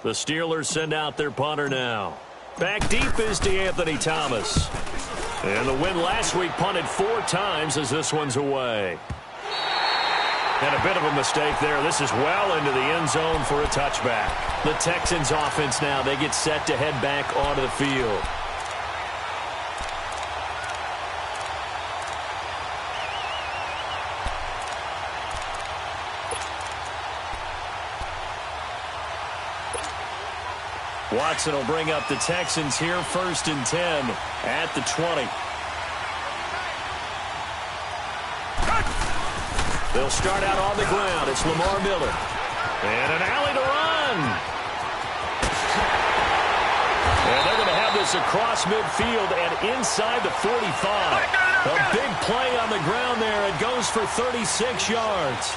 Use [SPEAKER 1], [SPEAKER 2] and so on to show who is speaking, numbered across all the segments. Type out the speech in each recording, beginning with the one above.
[SPEAKER 1] The Steelers send out their punter now. Back deep is Thomas. And the win last week punted 4 times as this one's away. And a bit of a mistake there. This is well into the end zone for a touchback. The Texans offense now, they get set to head back onto the field. Watson will bring up the Texans here, 1st and 10 at the 20. They'll start out on the ground. It's Lamar Miller. And an alley to run. And they're going to have this across midfield and inside the 45. A big play on the ground there. It goes for 36 yards.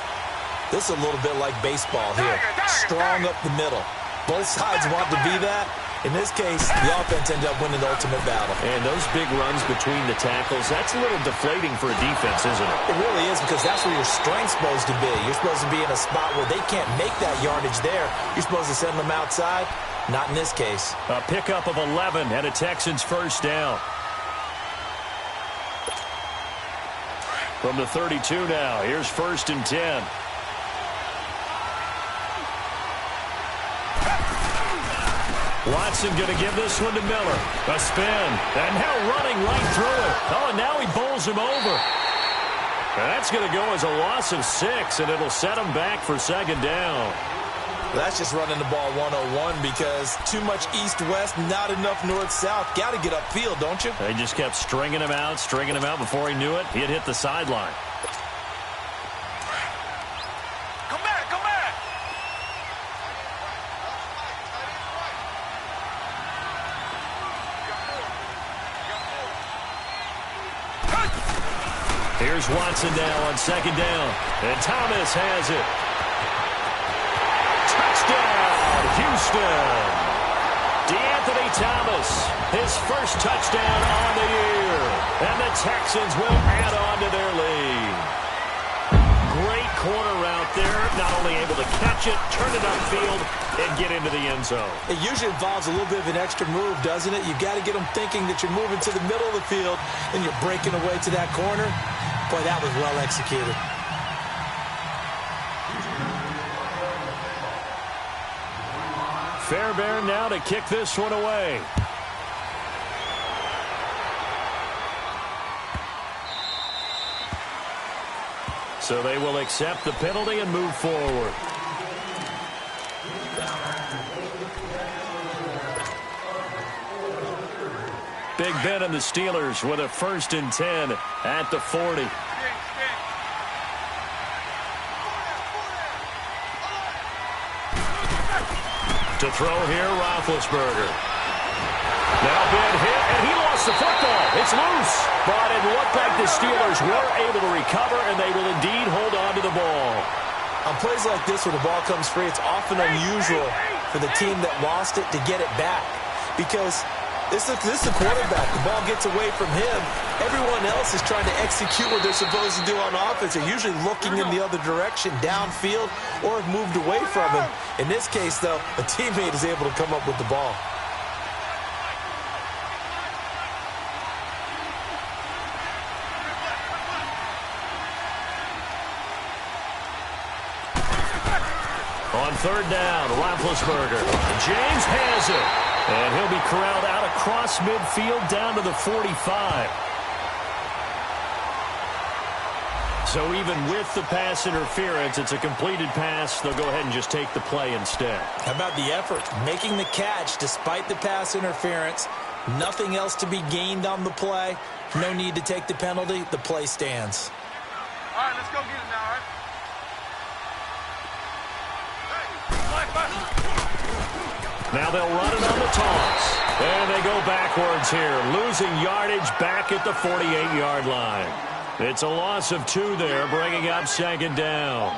[SPEAKER 2] This is a little bit like baseball here. Strong up the middle. Both sides want to be that. In this case, the offense ended up winning the ultimate battle.
[SPEAKER 1] And those big runs between the tackles, that's a little deflating for a defense, isn't it?
[SPEAKER 2] It really is, because that's where your strength's supposed to be. You're supposed to be in a spot where they can't make that yardage there. You're supposed to send them outside. Not in this case.
[SPEAKER 1] A pickup of 11 and a Texans 1st down. From the 32 now, here's 1st and 10. Watson going to give this one to Miller. A spin. And now running right through it. Oh, and now he bowls him over. And that's going to go as a loss of 6, and it'll set him back for 2nd down.
[SPEAKER 2] That's just running the ball 101 because too much east-west, not enough north-south. Got to get upfield, don't you?
[SPEAKER 1] They just kept stringing him out before he knew it. He had hit the sideline. Here's Watson now on 2nd down. And Thomas has it. Touchdown, Houston. Thomas, his first touchdown on the year. And the Texans will add on to their lead. Great corner route there. Not only able to catch it, turn it upfield, and get into the end zone.
[SPEAKER 2] It usually involves a little bit of an extra move, doesn't it? You got to get them thinking that you're moving to the middle of the field and you're breaking away to that corner. Boy, that was well executed.
[SPEAKER 1] Fairbairn now to kick this one away. So they will accept the penalty and move forward. Big Ben and the Steelers with a 1st and 10 at the 40. To throw here, Roethlisberger. Now Ben hit, and he lost the football. It's loose. But it looked like the Steelers were able to recover, and they will indeed hold on to the ball.
[SPEAKER 2] On plays like this where the ball comes free, it's often unusual for the team that lost it to get it back. Because this is the quarterback. The ball gets away from him. Everyone else is trying to execute what they're supposed to do on offense. They're usually looking in the other direction, downfield, or have moved away from him. In this case, though, a teammate is able to come up with the ball.
[SPEAKER 1] On 3rd down, Roethlisberger. James has it. And he'll be corralled out across midfield down to the 45. So even with the pass interference, it's a completed pass. They'll go ahead and just take the play instead.
[SPEAKER 2] How about the effort? Making the catch despite the pass interference. Nothing else to be gained on the play. No need to take the penalty. The play stands.
[SPEAKER 3] All right, let's go get it now, all right?
[SPEAKER 1] Now they'll run it on the toss. And they go backwards here, losing yardage back at the 48-yard line. It's a loss of 2 there, bringing up 2nd down.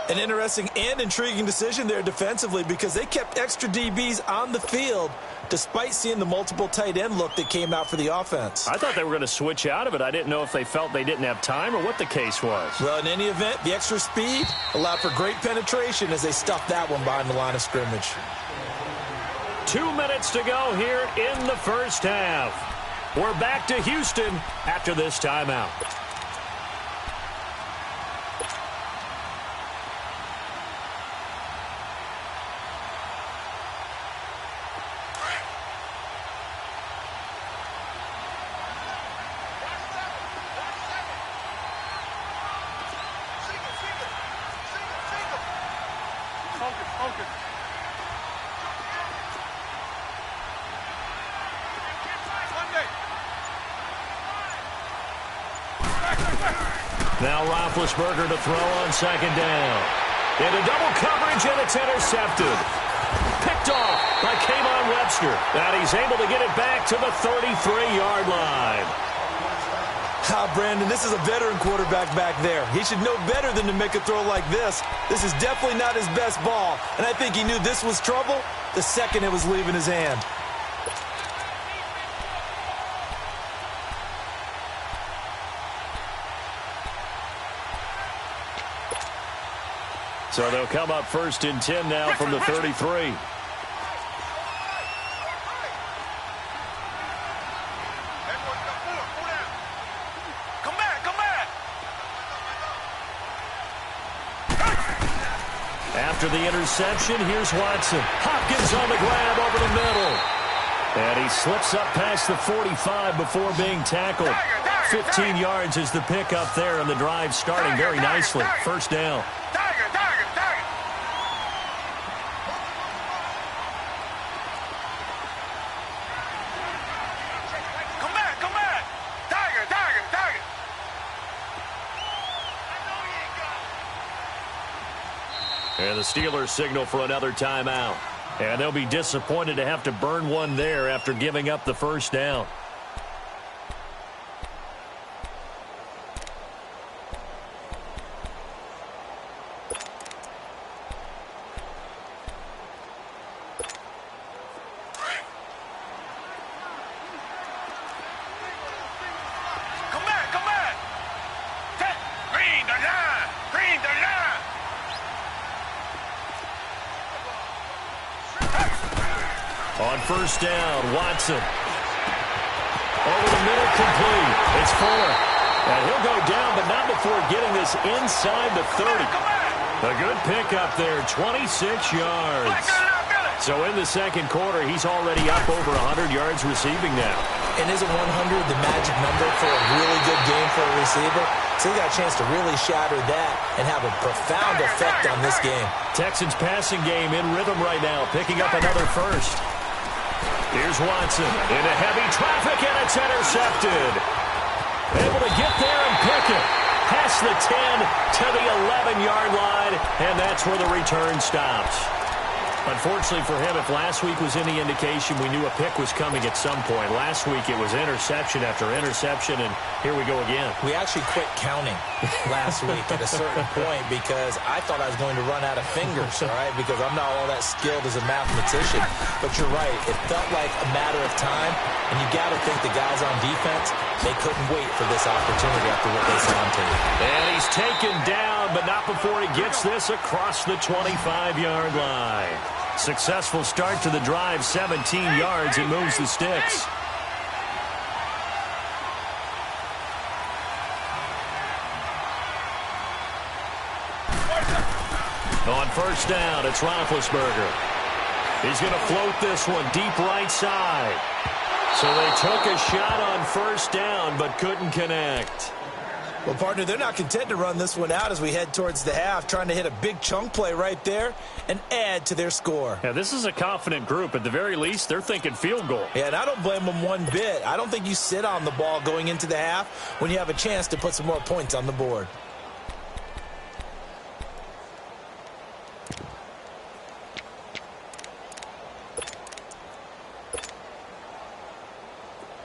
[SPEAKER 2] An interesting and intriguing decision there defensively because they kept extra DBs on the field despite seeing the multiple tight end look that came out for the offense.
[SPEAKER 1] I thought they were going to switch out of it. I didn't know if they felt they didn't have time or what the case was.
[SPEAKER 2] Well, in any event, the extra speed allowed for great penetration as they stuffed that one behind the line of scrimmage.
[SPEAKER 1] 2 minutes to go here in the first half. We're back to Houston after this timeout.
[SPEAKER 4] Now Roethlisberger to throw on second down. Into double coverage, and it's intercepted. Picked off by Kayvon Webster. And he's able to get it back to the 33-yard line.
[SPEAKER 2] Brandon, this is a veteran quarterback back there. He should know better than to make a throw like this. This is definitely not his best ball, and I think he knew this was trouble the second it was leaving his hand.
[SPEAKER 4] So they'll come up 1st and 10 now from the 33. After the interception, here's Watson. Hopkins on the grab over the middle. And he slips up past the 45 before being tackled. 15 yards is the pickup there, and the drive starting very nicely. First down. And the Steelers signal for another timeout. And they'll be disappointed to have to burn one there after giving up the first down. On first down, Watson. Over the middle, complete. It's Fuller. And he'll go down, but not before getting this inside the 30. A good pickup there, 26 yards. So in the second quarter, he's already up over 100 yards receiving now.
[SPEAKER 2] And isn't 100 the magic number for a really good game for a receiver? So he got a chance to really shatter that and have a profound effect on this game.
[SPEAKER 4] Texans passing game in rhythm right now, picking up another first. Here's Watson into heavy traffic, and it's intercepted. Able to get there and pick it. Past the 10 to the 11-yard line, and that's where the return stops. Unfortunately for him, if last week was any indication, we knew a pick was coming at some point. Last week it was interception after interception, and here we go again.
[SPEAKER 2] We actually quit counting last week at a certain point because I thought I was going to run out of fingers, all right, because I'm not all that skilled as a mathematician. But you're right. It felt like a matter of time, and you got to think the guys on defense, they couldn't wait for this opportunity after what they saw on tape.
[SPEAKER 4] And he's taken down, but not before he gets this across the 25-yard line. Successful start to the drive, 17 yards, and moves the sticks. On first down, it's Roethlisberger. He's going to float this one deep right side. So they took a shot on first down, but couldn't connect.
[SPEAKER 2] Well, partner, they're not content to run this one out as we head towards the half, trying to hit a big chunk play right there and add to their score.
[SPEAKER 4] Yeah, this is a confident group. At the very least, they're thinking field goal.
[SPEAKER 2] Yeah, and I don't blame them one bit. I don't think you sit on the ball going into the half when you have a chance to put some more points on the board.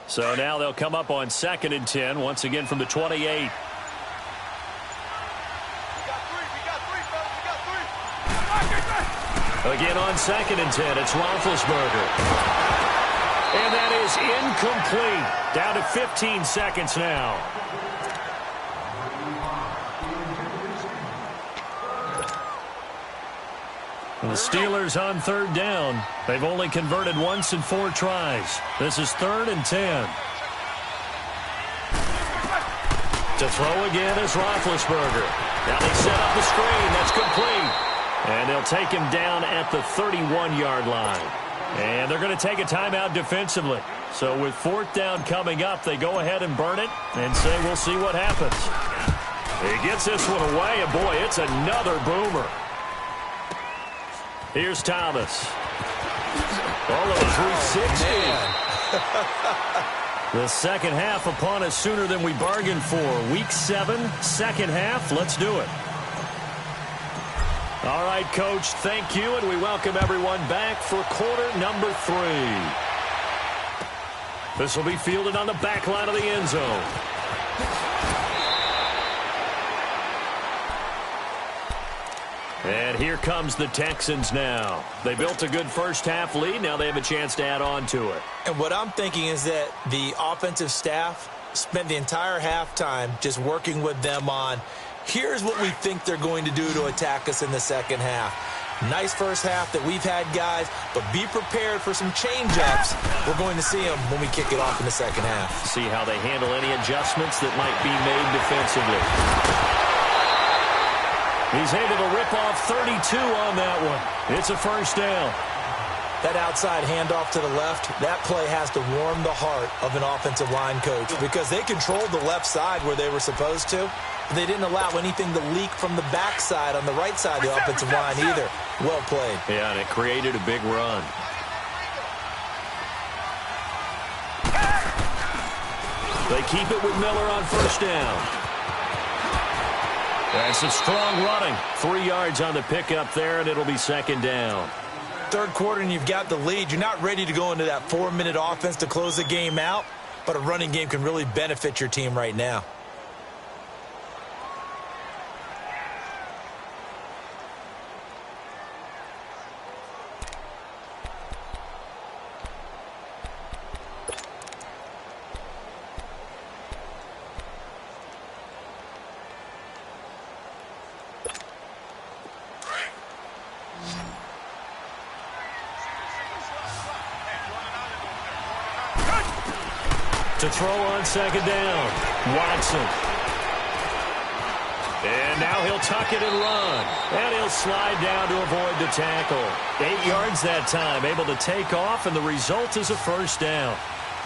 [SPEAKER 4] So now they'll come up on 2nd and 10, once again from the 28. Again on 2nd and 10, it's Roethlisberger. And that is incomplete. Down to 15 seconds now. The Steelers on third down. They've only converted once in 4 tries. This is 3rd and 10. To throw again is Roethlisberger. Now they set up the screen. That's complete. And they'll take him down at the 31-yard line. And they're going to take a timeout defensively. So with 4th down coming up, they go ahead and burn it and say we'll see what happens. He gets this one away, and boy, it's another boomer. Here's Thomas. All of 360. The second half upon us sooner than we bargained for. Week 7, second half. Let's do it. All right, Coach, thank you, and we welcome everyone back for quarter number 3. This will be fielded on the back line of the end zone. And here comes the Texans now. They built a good first half lead. Now they have a chance to add on to it.
[SPEAKER 2] And what I'm thinking is that the offensive staff spent the entire halftime just working with them on, here's what we think they're going to do to attack us in the second half. Nice first half that we've had, guys, but be prepared for some change-ups. We're going to see them when we kick it off in the second half.
[SPEAKER 4] See how they handle any adjustments that might be made defensively. He's able to rip off 32 on that one. It's a first down.
[SPEAKER 2] That outside handoff to the left, that play has to warm the heart of an offensive line coach because they controlled the left side where they were supposed to. But they didn't allow anything to leak from the backside on the right side of the offensive line either. Well played.
[SPEAKER 4] Yeah, and it created a big run. They keep it with Miller on first down. That's some strong running. 3 yards on the pickup there, and it'll be second down.
[SPEAKER 2] Third quarter, and you've got the lead. You're not ready to go into that 4-minute offense to close the game out, but a running game can really benefit your team right now.
[SPEAKER 4] To throw on second down, Watson. And now he'll tuck it and run. And he'll slide down to avoid the tackle. 8 yards that time, able to take off, and the result is a first down.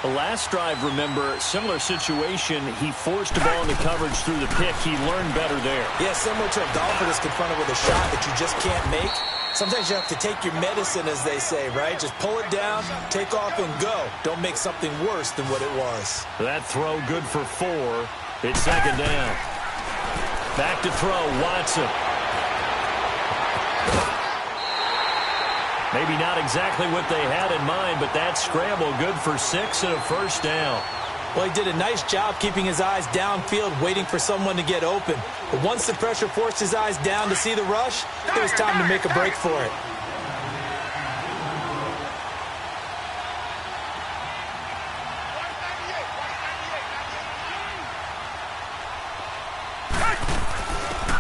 [SPEAKER 4] The last drive, remember, similar situation. He forced the ball into coverage through the pick. He learned better there.
[SPEAKER 2] Yeah, similar to a golfer that's confronted with a shot that you just can't make. Sometimes you have to take your medicine, as they say, right? Just pull it down, take off, and go. Don't make something worse than what it was.
[SPEAKER 4] That throw good for 4. It's second down. Back to throw, Watson. Maybe not exactly what they had in mind, but that scramble good for 6 and a first down.
[SPEAKER 2] Well, he did a nice job keeping his eyes downfield, waiting for someone to get open. But once the pressure forced his eyes down to see the rush, it was time to make a break for it.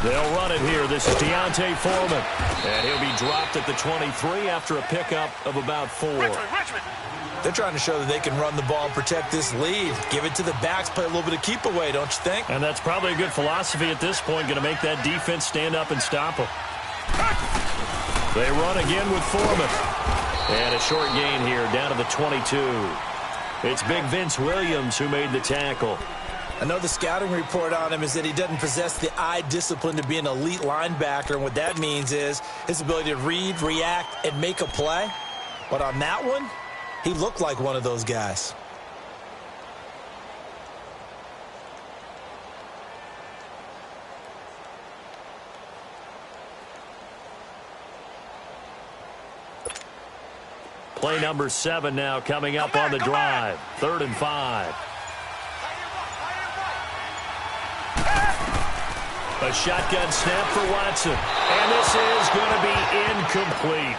[SPEAKER 4] They'll run it here. This is Deontay Foreman. And he'll be dropped at the 23 after a pickup of about 4.
[SPEAKER 2] They're trying to show that they can run the ball and protect this lead. Give it to the backs, play a little bit of keep away, don't you think?
[SPEAKER 4] And that's probably a good philosophy at this point, going to make that defense stand up and stop them. They run again with Foreman. And a short gain here down to the 22. It's Big Vince Williams who made the tackle.
[SPEAKER 2] I know the scouting report on him is that he doesn't possess the eye discipline to be an elite linebacker, and what that means is his ability to read, react, and make a play. But on that one, he looked like one of those guys.
[SPEAKER 4] Play number 7 now coming up on the drive. 3rd and 5. A shotgun snap for Watson. And this is going to be incomplete.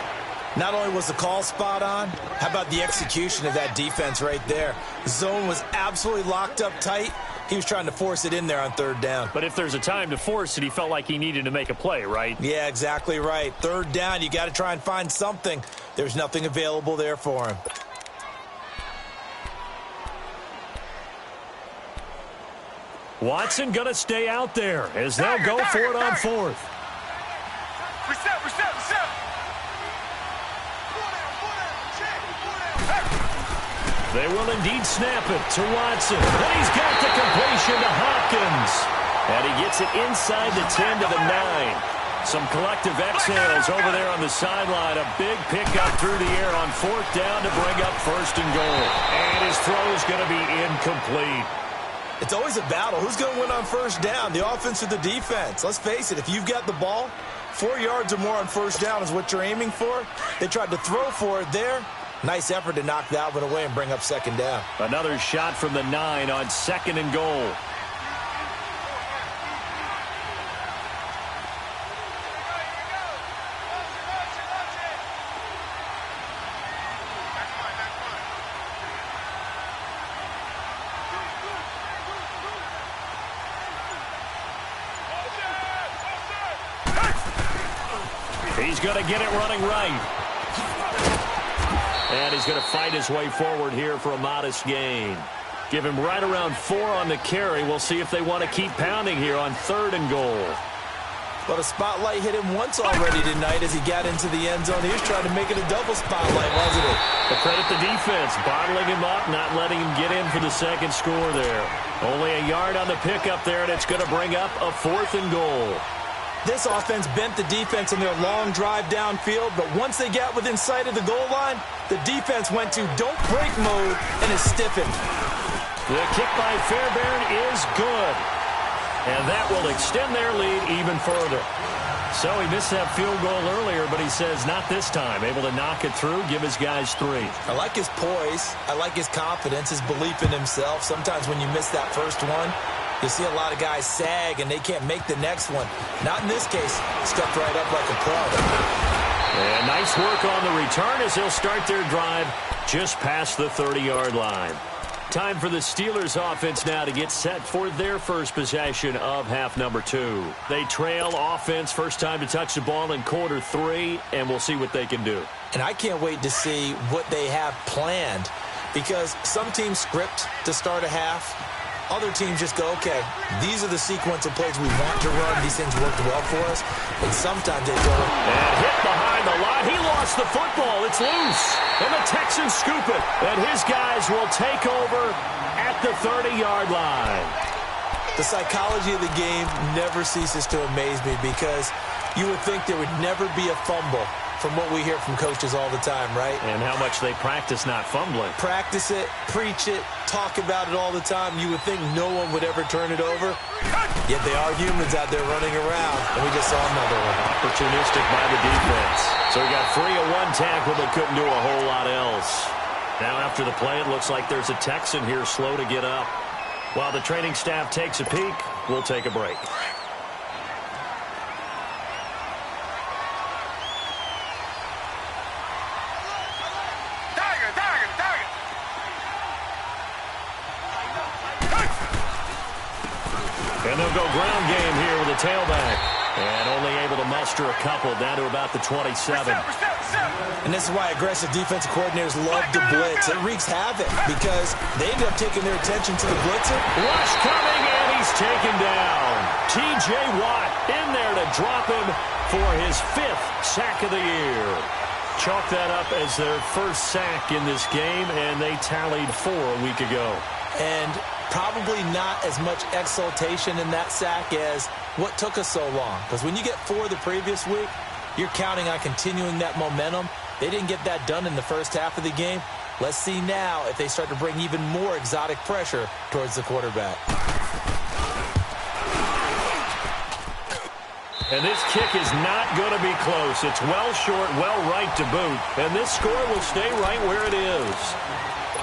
[SPEAKER 2] Not only was the call spot on, how about the execution of that defense right there? The zone was absolutely locked up tight. He was trying to force it in there on third down.
[SPEAKER 1] But if there's a time to force it, he felt like he needed to make a play, right?
[SPEAKER 2] Yeah, exactly right. Third down, you got to try and find something. There's nothing available there for him.
[SPEAKER 1] Watson going to stay out there as they'll go for it on fourth.
[SPEAKER 3] Reset.
[SPEAKER 1] They will indeed snap it to Watson. And he's got the completion to Hopkins. And he gets it inside the 10 to the 9. Some collective exhales over there on the sideline. A big pickup through the air on fourth down to bring up first and goal. And his throw is going to be incomplete.
[SPEAKER 2] It's always a battle. Who's going to win on first down, the offense or the defense? Let's face it, if you've got the ball, 4 yards or more on first down is what you're aiming for. They tried to throw for it there. Nice effort to knock that one away and bring up second down.
[SPEAKER 1] Another shot from the 9 on second and goal. He's going to get it running right. And he's going to fight his way forward here for a modest gain. Give him right around 4 on the carry. We'll see if they want to keep pounding here on third and goal.
[SPEAKER 2] But a spotlight hit him once already tonight as he got into the end zone. He was trying to make it a double spotlight, wasn't it?
[SPEAKER 1] But credit the defense, bottling him up, not letting him get in for the second score there. Only a yard on the pickup there, and it's going to bring up a fourth and goal.
[SPEAKER 2] This offense bent the defense in their long drive downfield, but once they got within sight of the goal line, the defense went to don't break mode and is stiffened.
[SPEAKER 1] The kick by Fairbairn is good, and that will extend their lead even further. So he missed that field goal earlier, but he says not this time. Able to knock it through, give his guys 3.
[SPEAKER 2] I like his poise. I like his confidence, his belief in himself. Sometimes when you miss that first one, you see a lot of guys sag and they can't make the next one. Not in this case. Stepped right up like a pro.
[SPEAKER 1] And nice work on the return as they'll start their drive just past the 30-yard line. Time for the Steelers offense now to get set for their first possession of half number 2. They trail offense, first time to touch the ball in quarter 3, and we'll see what they can do.
[SPEAKER 2] And I can't wait to see what they have planned, because some teams script to start a half. Other teams just go, okay, these are the sequence of plays we want to run. These things worked well for us. And sometimes they go.
[SPEAKER 1] And hit behind the line. He lost the football. It's loose. And the Texans scoop it. And his guys will take over at the 30-yard line.
[SPEAKER 2] The psychology of the game never ceases to amaze me, because you would think there would never be a fumble from what we hear from coaches all the time, right?
[SPEAKER 1] And how much they practice not fumbling.
[SPEAKER 2] Practice it, preach it, talk about it all the time. You would think no one would ever turn it over. Yet they are humans out there running around, and we just saw another one.
[SPEAKER 1] Opportunistic by the defense. So we got 3 of 1 tackle, but couldn't do a whole lot else. Now after the play, it looks like there's a Texan here slow to get up. While the training staff takes a peek, we'll take a break. And they'll go ground game here with a tailback. And only able to muster a couple down to about the 27.
[SPEAKER 2] And this is why aggressive defensive coordinators love to blitz. It wreaks havoc because they end up taking their attention to the blitzer.
[SPEAKER 1] Rush coming, and he's taken down. T.J. Watt in there to drop him for his 5th sack of the year. Chalk that up as their first sack in this game, and they tallied 4 a week ago.
[SPEAKER 2] And probably not as much exultation in that sack as what took us so long. Because when you get 4 the previous week, you're counting on continuing that momentum. They didn't get that done in the first half of the game. Let's see now if they start to bring even more exotic pressure towards the quarterback.
[SPEAKER 1] And this kick is not going to be close. It's well short, well right to boot. And this score will stay right where it is.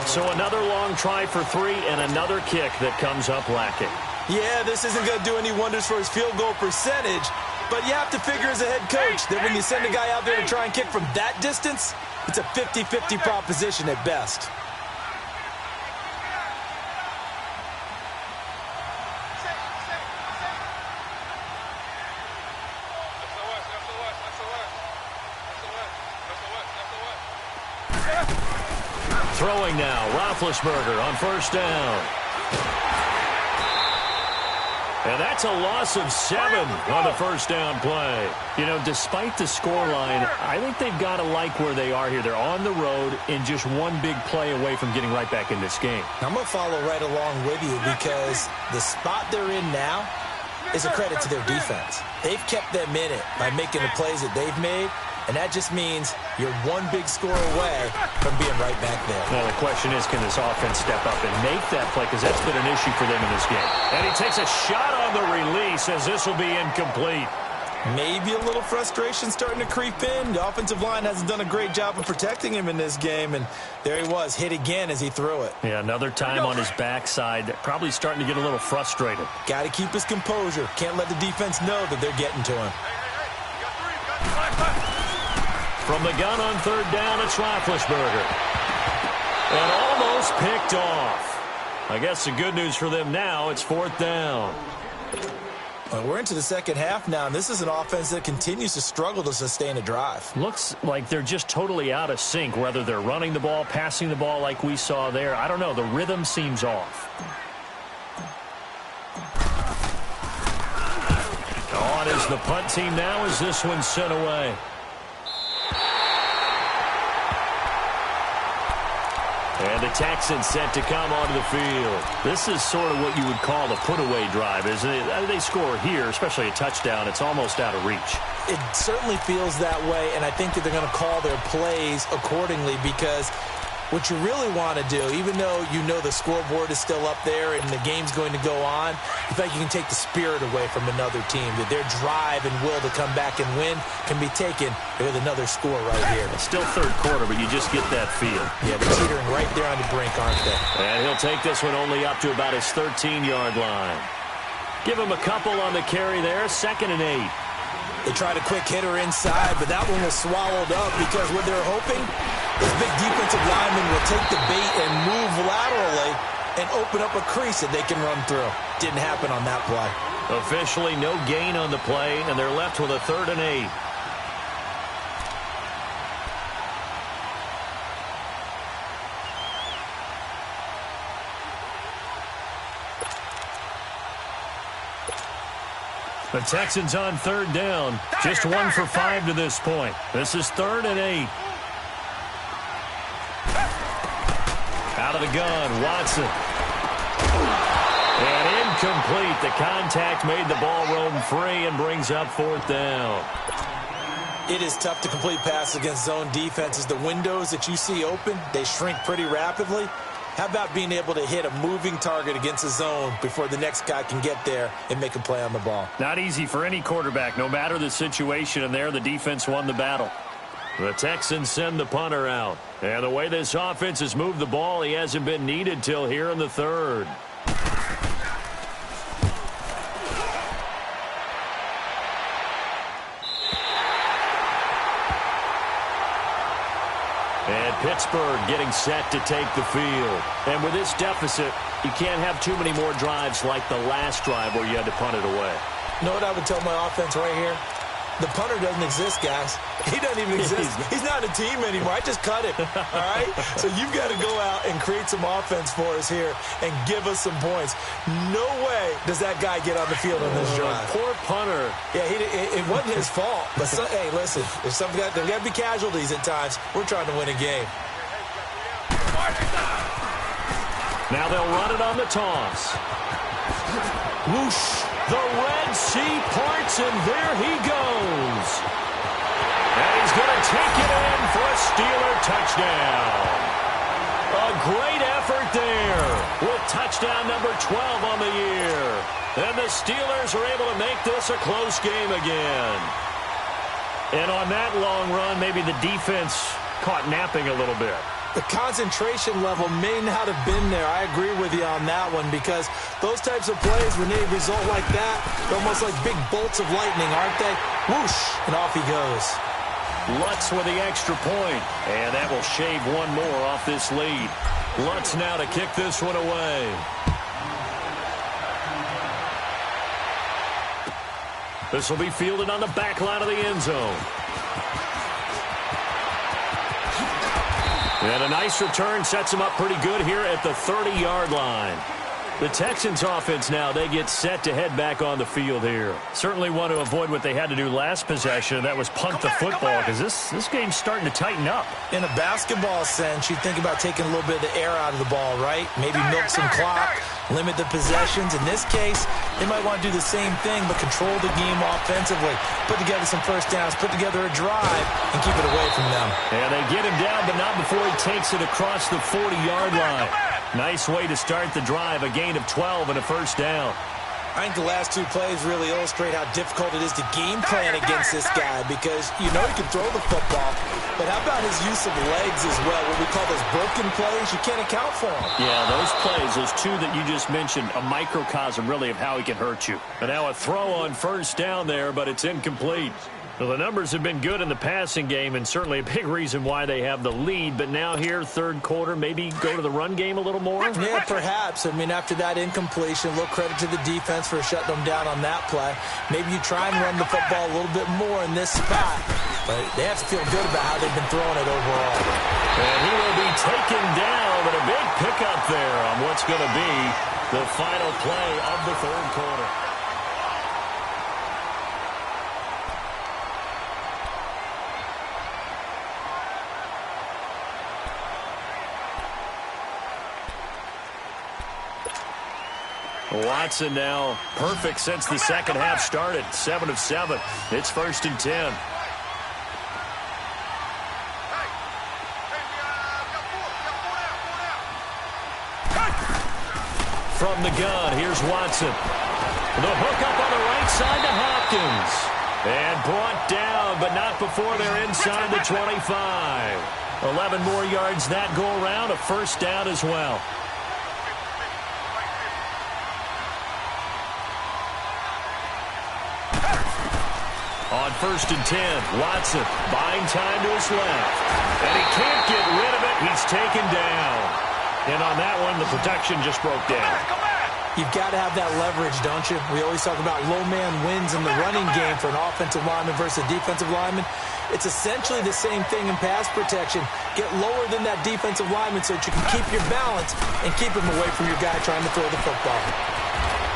[SPEAKER 1] So another long try for 3 and another kick that comes up lacking.
[SPEAKER 2] Yeah, this isn't going to do any wonders for his field goal percentage, but you have to figure as a head coach that when you send a guy out there to try and kick from that distance, it's a 50-50 proposition at best.
[SPEAKER 1] Throwing now, Roethlisberger on first down. And that's a loss of 7 on the first down play.
[SPEAKER 4] You know, despite the scoreline, I think they've got to like where they are here. They're on the road and just one big play away from getting right back in this game.
[SPEAKER 2] I'm going to follow right along with you because the spot they're in now is a credit to their defense. They've kept them in it by making the plays that they've made, and that just means you're one big score away from being right back there.
[SPEAKER 4] Now, the question is, can this offense step up and make that play? Because that's been an issue for them in this game.
[SPEAKER 1] And he takes a shot on the release as this will be incomplete.
[SPEAKER 2] Maybe a little frustration starting to creep in. The offensive line hasn't done a great job of protecting him in this game, and there he was, hit again as he threw it.
[SPEAKER 4] Yeah, another time on his backside, probably starting to get a little frustrated.
[SPEAKER 2] Got to keep his composure. Can't let the defense know that they're getting to him.
[SPEAKER 1] From the gun on third down, it's Roethlisberger. And almost picked off. I guess the good news for them now, it's fourth down.
[SPEAKER 2] Well, we're into the second half now, and this is an offense that continues to struggle to sustain a drive.
[SPEAKER 4] Looks like they're just totally out of sync, whether they're running the ball, passing the ball like we saw there. I don't know. The rhythm seems off.
[SPEAKER 1] On is the punt team now as this one's sent away. And the Texans set to come onto the field.
[SPEAKER 4] This is sort of what you would call the put-away drive, isn't it? They score here, especially a touchdown. It's almost out of reach.
[SPEAKER 2] It certainly feels that way, and I think that they're going to call their plays accordingly because what you really want to do, even though you know the scoreboard is still up there and the game's going to go on, you feel like you can take the spirit away from another team, that their drive and will to come back and win can be taken with another score right here.
[SPEAKER 4] It's still third quarter, but you just get that feel.
[SPEAKER 2] Yeah, they're teetering right there on the brink, aren't they?
[SPEAKER 1] And he'll take this one only up to about his 13-yard line. Give him a couple on the carry there, 2nd and 8.
[SPEAKER 2] They tried a quick hitter inside, but that one was swallowed up because what they're hoping, this big defensive lineman will take the bait and move laterally and open up a crease that they can run through. Didn't happen on that play.
[SPEAKER 1] Officially no gain on the play, and they're left with a 3rd and 8. The Texans on 3rd down. Just 1 for 5 to this point. This is 3rd and 8. Out of the gun, Watson. And incomplete. The contact made the ball roam free and brings up 4th down.
[SPEAKER 2] It is tough to complete passes against zone defenses. The windows that you see open, they shrink pretty rapidly. How about being able to hit a moving target against a zone before the next guy can get there and make a play on the ball?
[SPEAKER 4] Not easy for any quarterback, no matter the situation, and there the defense won the battle.
[SPEAKER 1] The Texans send the punter out. And the way this offense has moved the ball, he hasn't been needed till here in the 3rd. And Pittsburgh getting set to take the field. And with this deficit, you can't have too many more drives like the last drive where you had to punt it away.
[SPEAKER 2] You know what I would tell my offense right here? The punter doesn't exist, guys. He doesn't even exist. He's not a team anymore. I just cut him, all right? So you've got to go out and create some offense for us here and give us some points. No way does that guy get on the field on this drive.
[SPEAKER 1] Poor punter.
[SPEAKER 2] Yeah, it wasn't his fault. But, hey, listen, there's got to be casualties at times. We're trying to win a game.
[SPEAKER 1] Now they'll run it on the toss. Whoosh. The Red Sea parts, and there he goes. And he's going to take it in for a Steeler touchdown. A great effort there with touchdown number 12 on the year. And the Steelers are able to make this a close game again.
[SPEAKER 4] And on that long run, maybe the defense caught napping a little bit.
[SPEAKER 2] The concentration level may not have been there. I agree with you on that one because those types of plays, when they result like that, they're almost like big bolts of lightning, aren't they? Whoosh, and off he goes.
[SPEAKER 1] Lutz with the extra point, and that will shave one more off this lead. Lutz now to kick this one away. This will be fielded on the back line of the end zone. And a nice return sets them up pretty good here at the 30-yard line. The Texans offense now, they get set to head back on the field here. Certainly want to avoid what they had to do last possession. That was punt the football, because this game's starting to tighten up.
[SPEAKER 2] In a basketball sense, you think about taking a little bit of the air out of the ball, right? Maybe milk some clock, limit the possessions. In this case, they might want to do the same thing, but control the game offensively. Put together some first downs, put together a drive, and keep it away from them.
[SPEAKER 1] And they get him down, but not before he takes it across the 40-yard line. Nice way to start the drive, a gain of 12 and a first down.
[SPEAKER 2] I think the last two plays really illustrate how difficult it is to game plan against this guy, because you know he can throw the football, but how about his use of legs as well? What we call those broken plays, you can't account for them.
[SPEAKER 1] Yeah, those plays, those two that you just mentioned, a microcosm really of how he can hurt you. And now a throw on first down there, but it's incomplete. Well, the numbers have been good in the passing game, and certainly a big reason why they have the lead. But now here, third quarter, maybe go to the run game a little more?
[SPEAKER 2] Yeah, perhaps. I mean, after that incompletion, a little credit to the defense for shutting them down on that play. Maybe you try and run the football a little bit more in this spot. But they have to feel good about how they've been throwing it overall.
[SPEAKER 1] And he will be taken down, but a big pickup there on what's going to be the final play of the third quarter. Watson now perfect since the second half started. 7 of 7. It's 1st and 10. From the gun, here's Watson. The hook up on the right side to Hopkins. And brought down, but not before they're inside the 25. 11 more yards that go around, a first down as well. On 1st and 10, Watson buying time to his left. And he can't get rid of it. He's taken down. And on that one, the protection just broke down.
[SPEAKER 2] You've got to have that leverage, don't you? We always talk about low man wins in the running game for an offensive lineman versus a defensive lineman. It's essentially the same thing in pass protection. Get lower than that defensive lineman so that you can keep your balance and keep him away from your guy trying to throw the football.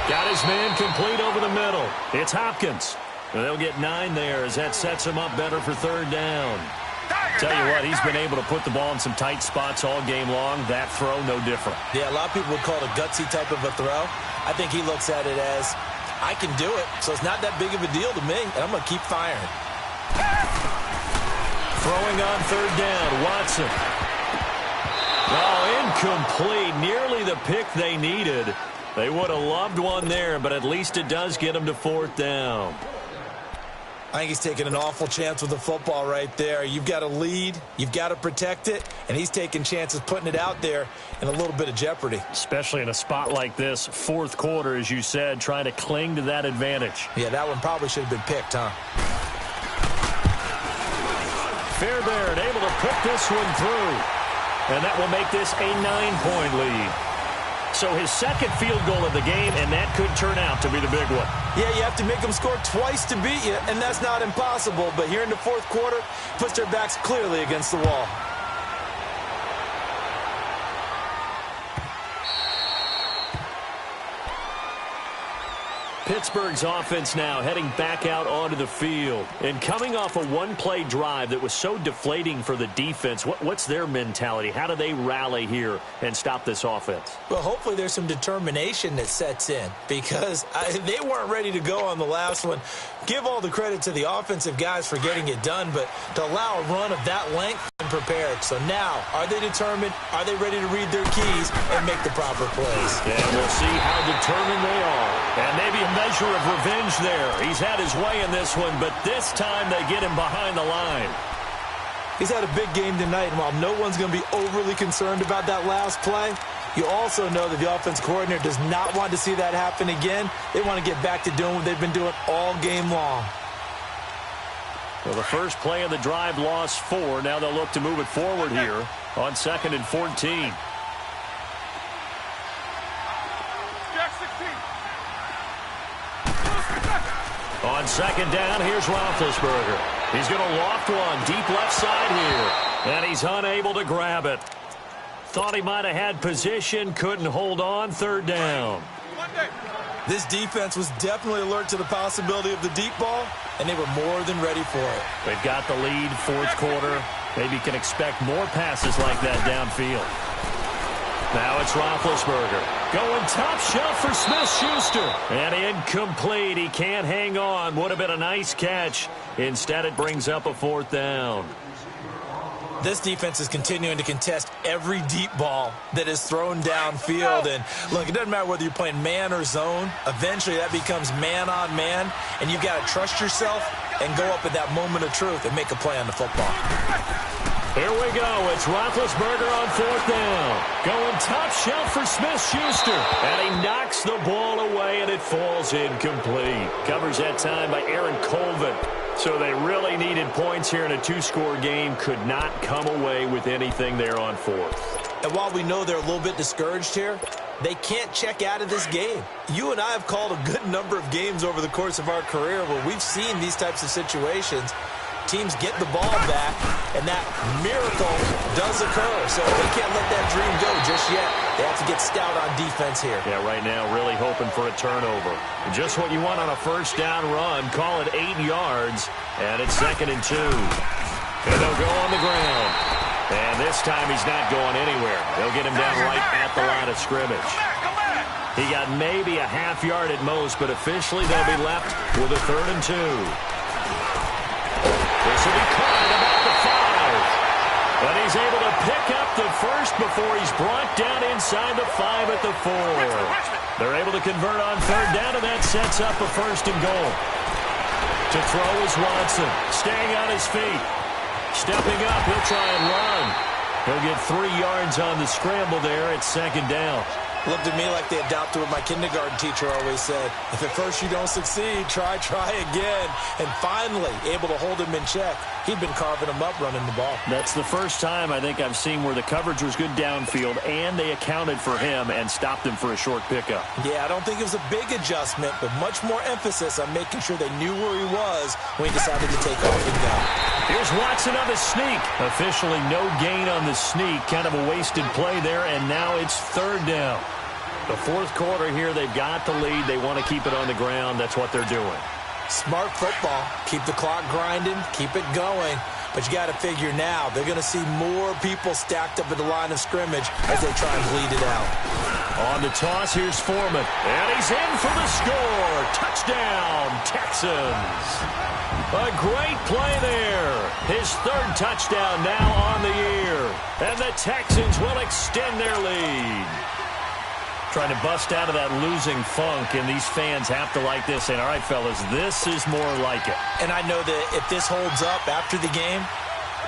[SPEAKER 1] Got his man complete over the middle. It's Hopkins. They'll get 9 there as that sets him up better for third down. Tell you what, he's been able to put the ball in some tight spots all game long. That throw, no different.
[SPEAKER 2] Yeah, a lot of people would call it a gutsy type of a throw. I think he looks at it as, I can do it, so it's not that big of a deal to me, and I'm going to keep firing.
[SPEAKER 1] Throwing on third down, Watson. Oh, incomplete. Nearly the pick they needed. They would have loved one there, but at least it does get them to fourth down.
[SPEAKER 2] I think he's taking an awful chance with the football right there. You've got to lead, you've got to protect it, and he's taking chances putting it out there in a little bit of jeopardy.
[SPEAKER 1] Especially in a spot like this, fourth quarter, as you said, trying to cling to that advantage.
[SPEAKER 2] Yeah, that one probably should have been picked, huh?
[SPEAKER 1] Fairbairn able to put this one through. And that will make this a 9-point lead. So his second field goal of the game, and that could turn out to be the big one.
[SPEAKER 2] Yeah, you have to make them score twice to beat you, and that's not impossible. But here in the fourth quarter, puts their backs clearly against the wall.
[SPEAKER 1] Pittsburgh's offense now heading back out onto the field. And coming off a one-play drive that was so deflating for the defense, what's their mentality? How do they rally here and stop this offense?
[SPEAKER 2] Well, hopefully there's some determination that sets in, because they weren't ready to go on the last one. Give all the credit to the offensive guys for getting it done, but to allow a run of that length and prepared. So now, are they determined? Are they ready to read their keys and make the proper plays?
[SPEAKER 1] And we'll see how determined they are. And maybe a measure of revenge there. He's had his way in this one, but this time they get him behind the line.
[SPEAKER 2] He's had a big game tonight, and while no one's going to be overly concerned about that last play, you also know that the offense coordinator does not want to see that happen again. They want to get back to doing what they've been doing all game long.
[SPEAKER 1] Well, the first play of the drive lost 4. Now they'll look to move it forward here on 2nd and 14. On 2nd down, here's Roethlisberger. He's going to loft one deep left side here. And he's unable to grab it. Thought he might have had position, couldn't hold on, third down.
[SPEAKER 2] This defense was definitely alert to the possibility of the deep ball, and they were more than ready for it.
[SPEAKER 1] They've got the lead, fourth quarter. Maybe can expect more passes like that downfield. Now it's Roethlisberger. Going top shelf for Smith-Schuster. And incomplete. He can't hang on. Would have been a nice catch. Instead, it brings up a fourth down.
[SPEAKER 2] This defense is continuing to contest every deep ball that is thrown downfield. And, look, it doesn't matter whether you're playing man or zone. Eventually, that becomes man on man. And you've got to trust yourself and go up at that moment of truth and make a play on the football.
[SPEAKER 1] Here we go. It's Roethlisberger on fourth down. Going top shelf for Smith-Schuster. And he knocks the ball away, and it falls incomplete. Covers that time by Aaron Colvin. So they really needed points here in a two-score game. Could not come away with anything there on fourth.
[SPEAKER 2] And while we know they're a little bit discouraged here, they can't check out of this game. You and I have called a good number of games over the course of our career where we've seen these types of situations. Teams get the ball back, and that miracle does occur. So they can't let that dream go just yet. They have to get stout on defense here.
[SPEAKER 1] Yeah, right now really hoping for a turnover. Just what you want on a first down run. Call it 8 yards, and it's 2nd and 2. And they'll go on the ground. And this time he's not going anywhere. They'll get him down right at the line of scrimmage. He got maybe a half yard at most, but officially they'll be left with a 3rd and 2. This will be caught at about the 5. And he's able to pick up the first before he's brought down inside the 5 at the 4. They're able to convert on 3rd down, and that sets up a 1st and goal. To throw is Watson, staying on his feet. Stepping up, he'll try and run. He'll get 3 yards on the scramble there at 2nd down.
[SPEAKER 2] Looked at me like they adopted what my kindergarten teacher always said. If at first you don't succeed, try again. And finally, able to hold him in check. He'd been carving him up running the ball.
[SPEAKER 1] That's the first time I think I've seen where the coverage was good downfield and they accounted for him and stopped him for a short pickup.
[SPEAKER 2] Yeah, I don't think it was a big adjustment, but much more emphasis on making sure they knew where he was when he decided to take off and go.
[SPEAKER 1] Here's Watson on the sneak. Officially no gain on the sneak. Kind of a wasted play there, and now it's 3rd down. The fourth quarter here, they've got the lead. They want to keep it on the ground. That's what they're doing.
[SPEAKER 2] Smart football. Keep the clock grinding. Keep it going. But you got to figure now, they're going to see more people stacked up at the line of scrimmage as they try and bleed it out.
[SPEAKER 1] On the toss, here's Foreman. And he's in for the score. Touchdown, Texans. A great play there. His 3rd touchdown now on the year. And the Texans will extend their lead. Trying to bust out of that losing funk, and these fans have to like this. And all right, fellas, this is more like it.
[SPEAKER 2] And I know that if this holds up after the game,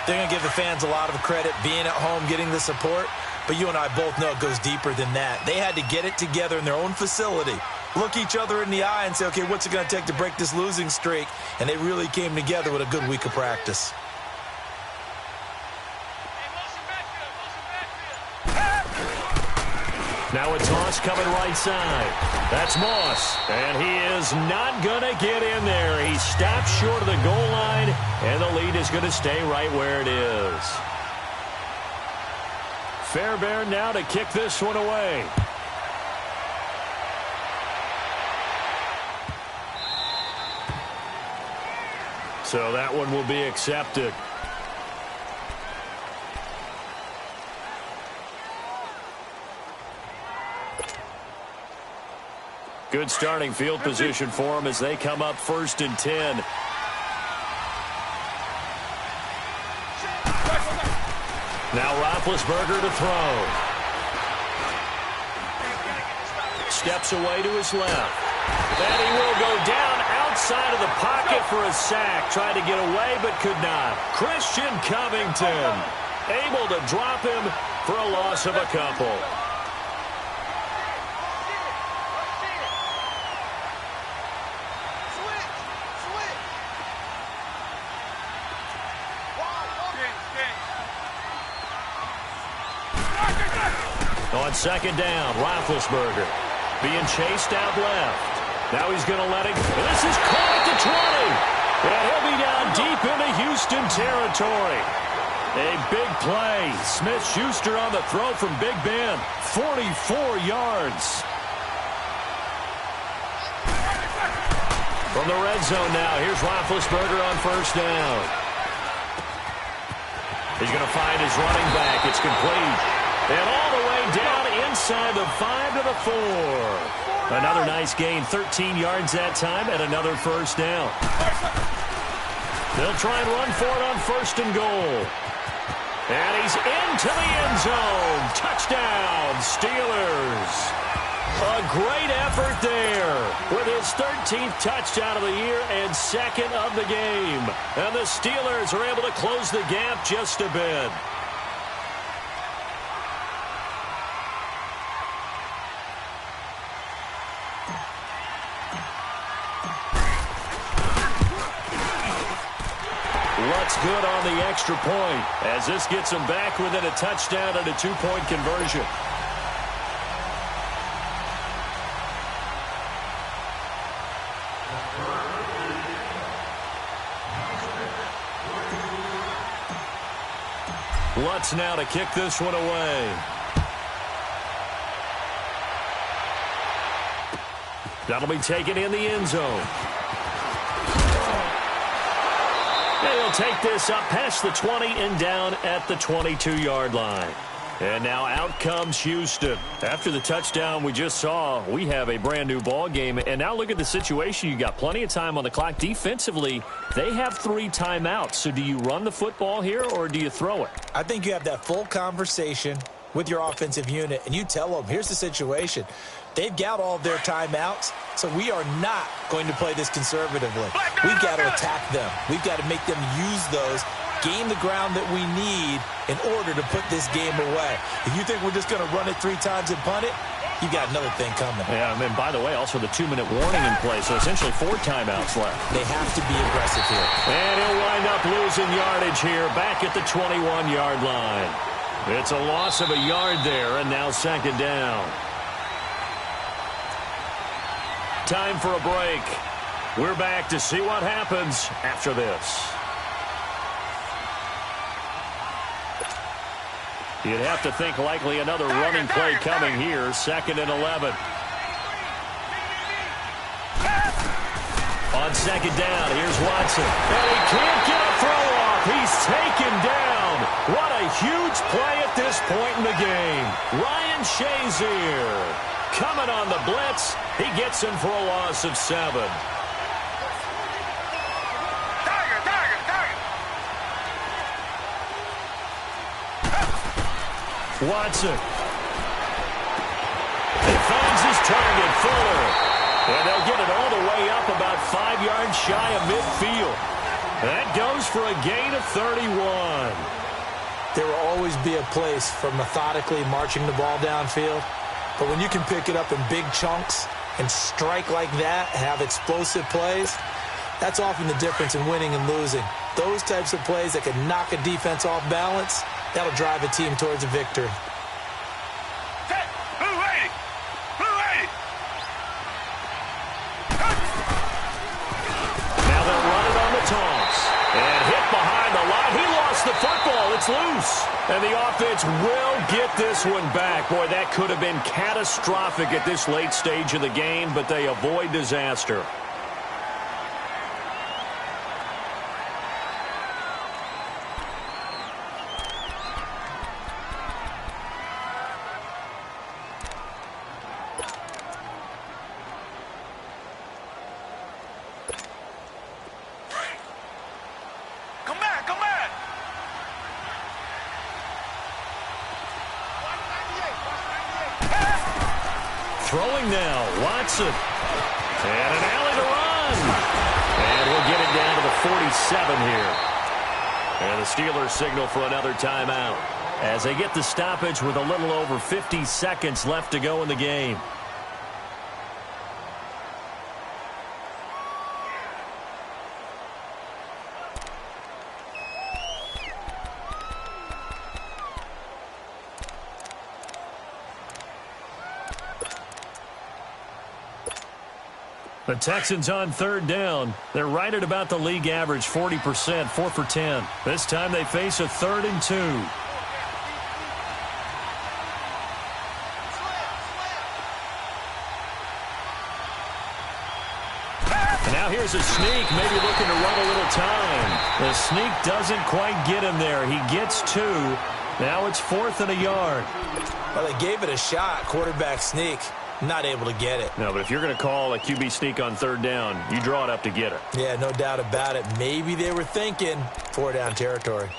[SPEAKER 2] they're going to give the fans a lot of credit being at home, getting the support. But you and I both know it goes deeper than that. They had to get it together in their own facility, look each other in the eye and say, okay, what's it going to take to break this losing streak? And they really came together with a good week of practice.
[SPEAKER 1] Now a toss coming right side. That's Moss. And he is not going to get in there. He stopped short of the goal line, and the lead is going to stay right where it is. Fairbairn now to kick this one away. So that one will be accepted. Good starting field position for them as they come up 1st and 10. Now Roethlisberger to throw. Steps away to his left. And he will go down outside of the pocket for a sack. Tried to get away but could not. Christian Covington able to drop him for a loss of a couple. On 2nd down, Roethlisberger being chased out left. Now he's going to let it. This is caught at the 20. And he'll be down deep into Houston territory.
[SPEAKER 4] A big play. Smith-Schuster on the throw from Big Ben. 44 yards. From the red zone now, here's Roethlisberger on first down. He's going to find his running back. It's complete. And all the way down inside the 5 to the 4. Another nice gain, 13 yards that time, and another first down. They'll try and run for it on first and goal. And he's into the end zone. Touchdown, Steelers. A great effort there with his 13th touchdown of the year and second of the game. And the Steelers are able to close the gap just a bit. Luck's good on the extra point as this gets them back within a touchdown and a 2-point conversion. Lutz now to kick this one away. That'll be taken in the end zone. And he'll take this up past the 20 and down at the 22-yard line. And now out comes Houston. After the touchdown we just saw, we have a brand new ball game. And now look at the situation. You got plenty of time on the clock. Defensively, they have 3 timeouts. So do you run the football here or do you throw it?
[SPEAKER 2] I think you have that full conversation with your offensive unit, and you tell them, here's the situation. They've got all of their timeouts, so we are not going to play this conservatively. We've got to attack them. We've got to make them use those, gain the ground that we need in order to put this game away. If you think we're just going to run it 3 times and punt it, you got another thing coming.
[SPEAKER 4] Yeah, and by the way, also the 2-minute warning in play, so essentially 4 timeouts left.
[SPEAKER 2] They have to be aggressive here.
[SPEAKER 4] And he'll wind up losing yardage here back at the 21-yard line. It's a loss of a yard there, and now second down. Time for a break. We're back to see what happens after this. You'd have to think likely another running play coming here. 2nd and 11. On second down, here's Watson. And he can't get a throw off. He's taken down. What a huge play at this point in the game. Ryan Shazier coming on the blitz. He gets him for a loss of 7. Watson. He finds his target, Fuller. And they'll get it all the way up about 5 yards shy of midfield. That goes for a gain of 31.
[SPEAKER 2] There will always be a place for methodically marching the ball downfield. But when you can pick it up in big chunks and strike like that, have explosive plays, that's often the difference in winning and losing. Those types of plays that can knock a defense off balance, that'll drive a team towards a victory.
[SPEAKER 4] Now they'll run it on the toss. And hit behind the line. He lost the football. It's loose. And the offense will get this one back. Boy, that could have been catastrophic at this late stage of the game, but they avoid disaster. Throwing now, Watson. And an alley to run. And we'll get it down to the 47 here. And the Steelers signal for another timeout as they get the stoppage with a little over 50 seconds left to go in the game. The Texans on third down. They're right at about the league average, 40%, 4 for 10. This time they face a 3rd and 2. And now here's a sneak, maybe looking to run a little time. The sneak doesn't quite get him there. He gets 2. Now it's 4th and a yard.
[SPEAKER 2] Well, they gave it a shot, quarterback sneak. Not able to get it.
[SPEAKER 4] No, but if you're going to call a QB sneak on 3rd down, you draw it up to get it.
[SPEAKER 2] Yeah, no doubt about it. Maybe they were thinking 4-down territory.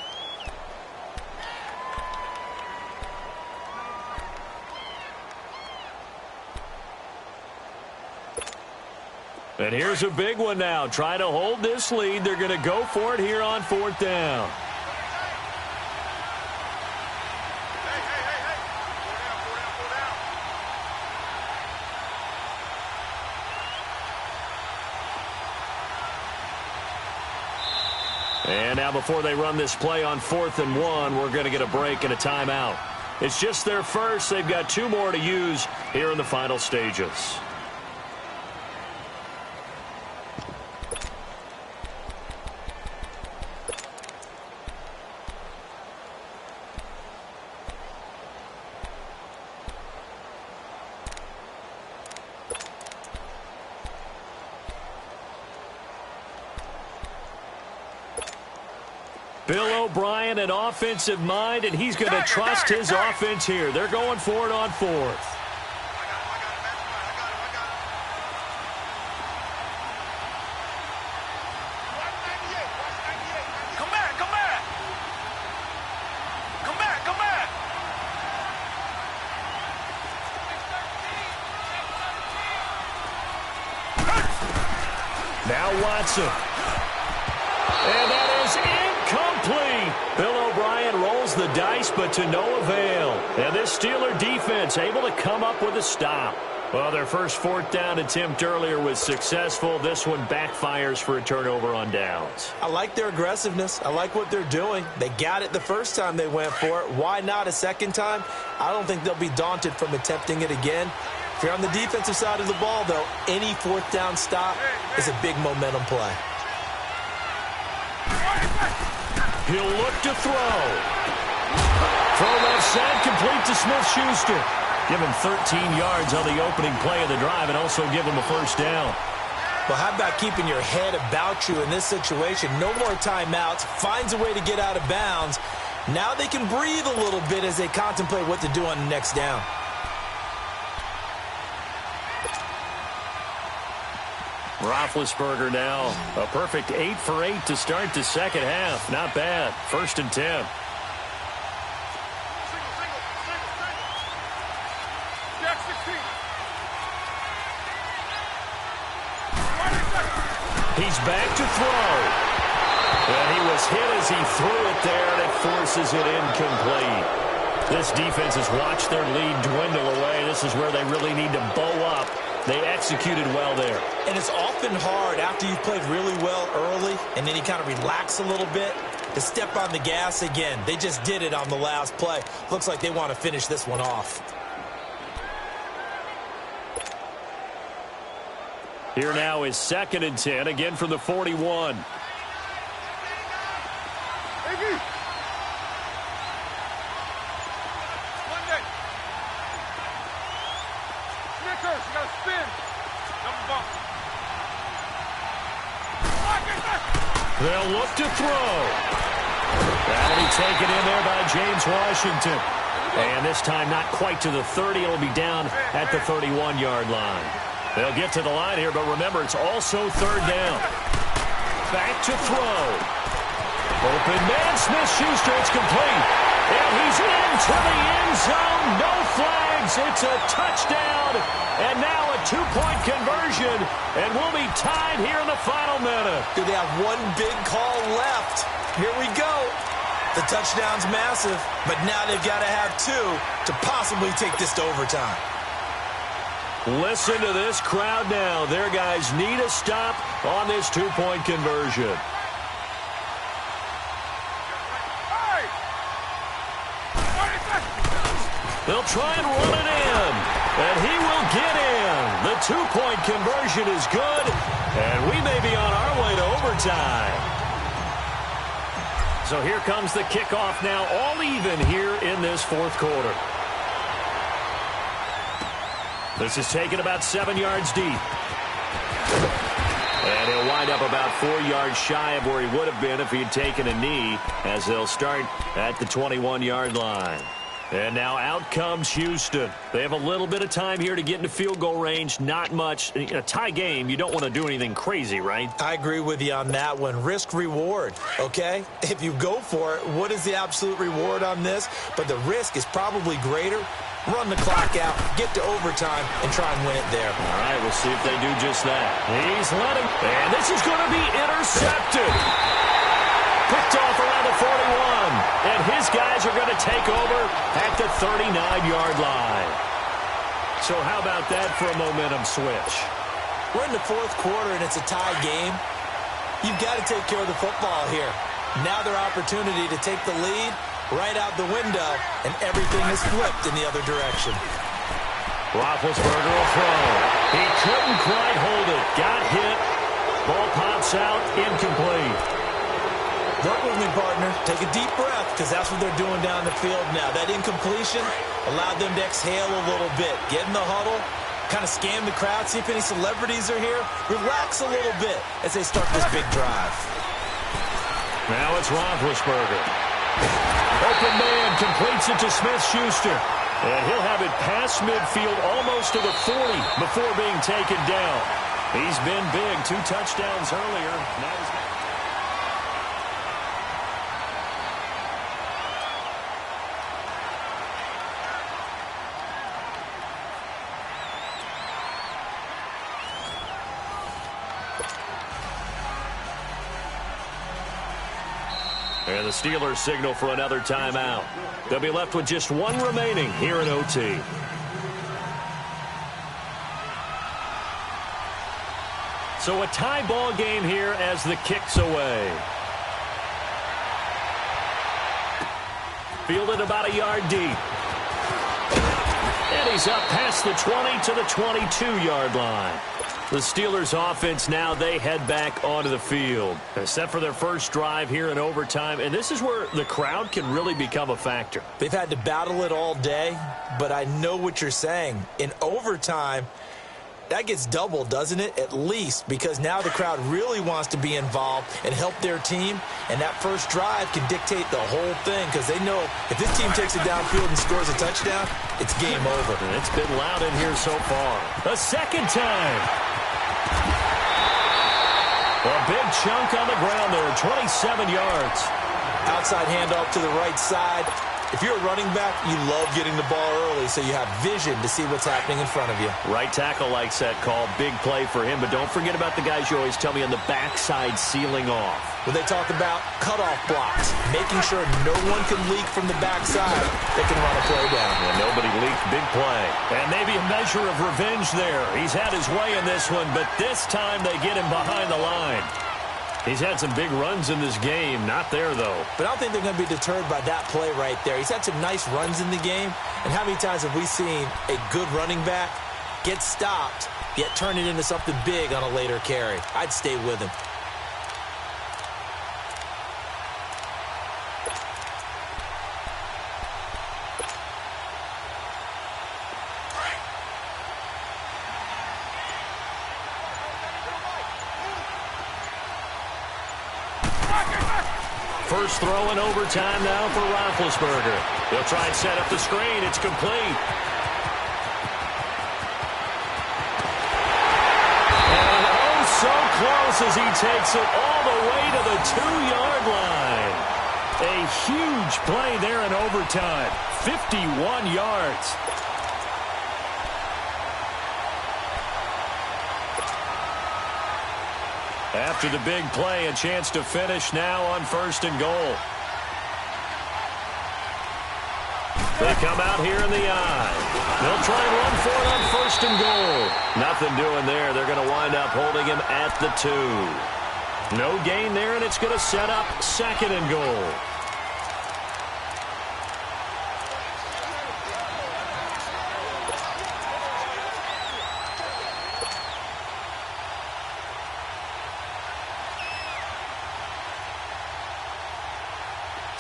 [SPEAKER 4] And here's a big one now. Trying to hold this lead. They're going to go for it here on 4th down. And now before they run this play on 4th and 1, we're going to get a break and a timeout. It's just their first. They've got 2 more to use here in the final stages. Bill O'Brien, an offensive mind, and he's going to trust his offense here. They're going for it on 4th.
[SPEAKER 3] Come back, come back. Come back, come back.
[SPEAKER 4] Now Watson. And that is incomplete. Bill O'Brien rolls the dice, but to no avail. And this Steeler defense able to come up with a stop. Well, their first 4th down attempt earlier was successful. This one backfires for a turnover on downs.
[SPEAKER 2] I like their aggressiveness. I like what they're doing. They got it the first time they went for it. Why not a second time? I don't think they'll be daunted from attempting it again. If you're on the defensive side of the ball, though, any 4th down stop is a big momentum play.
[SPEAKER 4] He'll look to throw. Throw left side, complete to Smith-Schuster. Give him 13 yards on the opening play of the drive and also give him a first down.
[SPEAKER 2] Well, how about keeping your head about you in this situation? No more timeouts. Finds a way to get out of bounds. Now they can breathe a little bit as they contemplate what to do on the next down.
[SPEAKER 4] Roethlisberger now, a perfect 8 for 8 to start the second half. Not bad. 1st and 10. He's back to throw. And he was hit as he threw it there, and it forces it incomplete. This defense has watched their lead dwindle away. This is where they really need to bow up. They executed well there.
[SPEAKER 2] And it's often hard after you've played really well early and then you kind of relax a little bit to step on the gas again. They just did it on the last play. Looks like they want to finish this one off.
[SPEAKER 4] Here now is 2nd and 10, again from the 41. They'll look to throw. That'll be taken in there by James Washington. And this time not quite to the 30. It'll be down at the 31-yard line. They'll get to the line here, but remember, it's also 3rd down. Back to throw. Open man, Smith-Schuster, it's complete. And he's into the end zone. No flags. It's a touchdown. And now a 2-point conversion. And we'll be tied here in the final minute.
[SPEAKER 2] Do they have one big call left? Here we go. The touchdown's massive, but now they've got to have 2 to possibly take this to overtime.
[SPEAKER 4] Listen to this crowd now. Their guys need a stop on this 2-point conversion. They'll try and run it in.
[SPEAKER 1] And he will get in. The two-point conversion is good, and we may be on our way to overtime. So here comes the kickoff now, all even here in this fourth quarter. This is taken about 7 yards deep. And he'll wind up about 4 yards shy of where he would have been if he had taken a knee, as they'll start at the 21-yard line. And now out comes Houston. They have a little bit of time here to get into field goal range. Not much. In a tie game, you don't want to do anything crazy, right?
[SPEAKER 2] I agree with you on that one. Risk reward, okay? If you go for it, what is the absolute reward on this? But the risk is probably greater. Run the clock out, get to overtime, and try and win it there.
[SPEAKER 1] All right, we'll see if they do just that. He's letting, and this is going to be intercepted. Picked off around the 41, and his guys are going to take over at the 39-yard line. So how about that for a momentum switch?
[SPEAKER 2] We're in the fourth quarter, and it's a tie game. You've got to take care of the football here. Now their opportunity to take the lead right out the window, and everything is flipped in the other direction.
[SPEAKER 1] Roethlisberger will throw. He couldn't quite hold it. Got hit. Ball pops out. Incomplete.
[SPEAKER 2] Work with me, partner. Take a deep breath, because that's what they're doing down the field now. That incompletion allowed them to exhale a little bit. Get in the huddle, kind of scan the crowd, see if any celebrities are here. Relax a little bit as they start this big drive.
[SPEAKER 1] Now it's Roethlisberger. Open man completes it to Smith-Schuster. And he'll have it past midfield almost to the 40 before being taken down. He's been big. 2 touchdowns earlier. Now he's... And the Steelers signal for another timeout. They'll be left with just 1 remaining here in OT. So a tie ball game here as the kick's away. Fielded about a yard deep. And he's up past the 20 to the 22-yard line. The Steelers offense now, they head back onto the field. They're set for their first drive here in overtime, and this is where the crowd can really become a factor.
[SPEAKER 2] They've had to battle it all day, but I know what you're saying. In overtime, that gets doubled, doesn't it? At least, because now the crowd really wants to be involved and help their team, and that first drive can dictate the whole thing, because they know if this team takes it downfield and scores a touchdown, it's game over.
[SPEAKER 1] And it's been loud in here so far. A second time. A big chunk on the ground there, 27 yards.
[SPEAKER 2] Outside handoff to the right side. If you're a running back, you love getting the ball early so you have vision to see what's happening in front of you.
[SPEAKER 1] Right tackle likes that call. Big play for him, but don't forget about the guys you always tell me on the backside sealing off.
[SPEAKER 2] When they talk about cutoff blocks, making sure no one can leak from the backside, they can run a play down.
[SPEAKER 1] And nobody leaked. Big play. And maybe a measure of revenge there. He's had his way in this one, but this time they get him behind the line. He's had some big runs in this game. Not there, though.
[SPEAKER 2] But I don't think they're going to be deterred by that play right there. He's had some nice runs in the game. And how many times have we seen a good running back get stopped, yet turn it into something big on a later carry? I'd stay with him.
[SPEAKER 1] First throw in overtime now for Roethlisberger. They'll try and set up the screen. It's complete. And oh, so close as he takes it all the way to the 2-yard line. A huge play there in overtime. 51 yards. After the big play, a chance to finish now on 1st and goal. They come out here in the I. They'll try and run for it on 1st and goal. Nothing doing there. They're going to wind up holding him at the 2. No gain there, and it's going to set up 2nd and goal.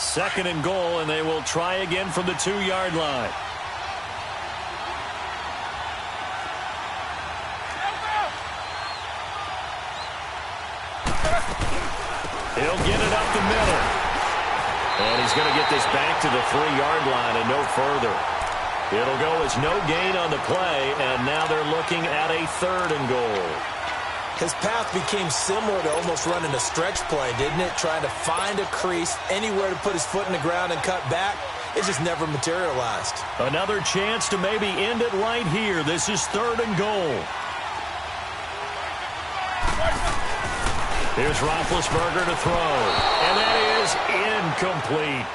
[SPEAKER 4] 2nd and goal, and they will try again from the 2-yard line. He'll get it up the middle. And he's going to get this back to the 3-yard line and no further. It'll go as no gain on the play, and now they're looking at a 3rd and goal.
[SPEAKER 2] His path became similar to almost running a stretch play, didn't it? Trying to find a crease, anywhere to put his foot in the ground and cut back. It just never materialized.
[SPEAKER 4] Another chance to maybe end it right here. This is 3rd and goal. Here's Roethlisberger to throw. And that is incomplete.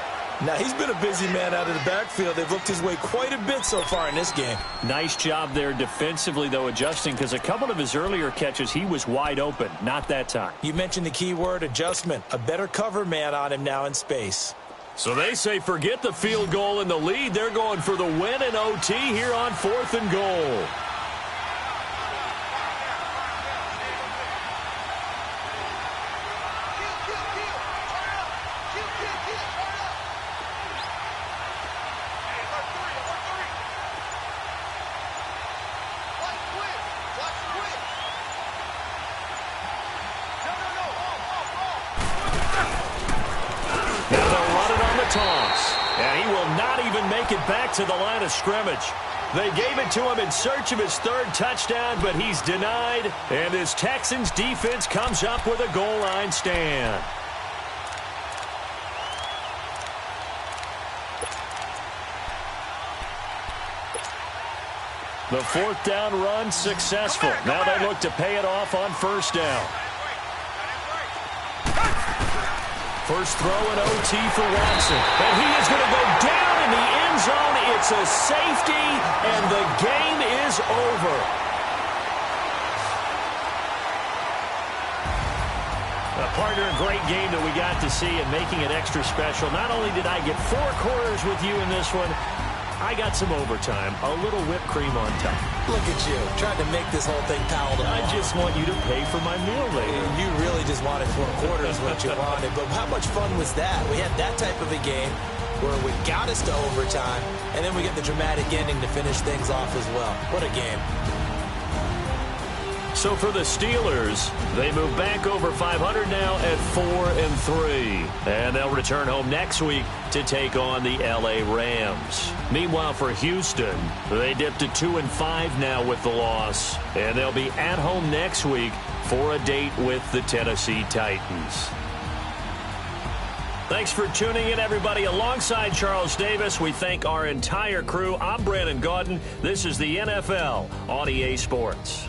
[SPEAKER 2] Now, he's been a busy man out of the backfield. They've looked his way quite a bit so far in this game.
[SPEAKER 4] Nice job there defensively, though, adjusting, because a couple of his earlier catches, he was wide open. Not that time.
[SPEAKER 2] You mentioned the key word, adjustment. A better cover man on him now in space.
[SPEAKER 4] So they say forget the field goal and the lead. They're going for the win in OT here on 4th and goal. And he will not even make it back to the line of scrimmage. They gave it to him in search of his 3rd touchdown, but he's denied. And his Texans defense comes up with a goal line stand. The 4th down run successful. Now they look to pay it off on 1st down. First throw in OT for Watson. And he is going to go down in the end zone. It's a safety, and the game is over. A partner, a great game that we got to see and making it extra special. Not only did I get 4 quarters with you in this one, I got some overtime, a little whipped cream on top.
[SPEAKER 2] Look at you, trying to make this whole thing palatable.
[SPEAKER 4] I just want you to pay for my meal later.
[SPEAKER 2] You really just wanted 4 quarters what you wanted. But how much fun was that? We had that type of a game where we got us to overtime, and then we get the dramatic ending to finish things off as well. What a game.
[SPEAKER 4] So for the Steelers, they move back over 500 now at 4-3. And they'll return home next week to take on the L.A. Rams. Meanwhile, for Houston, they dipped to 2-5 now with the loss. And they'll be at home next week for a date with the Tennessee Titans. Thanks for tuning in, everybody. Alongside Charles Davis, we thank our entire crew. I'm Brandon Gaudin. This is the NFL on EA Sports.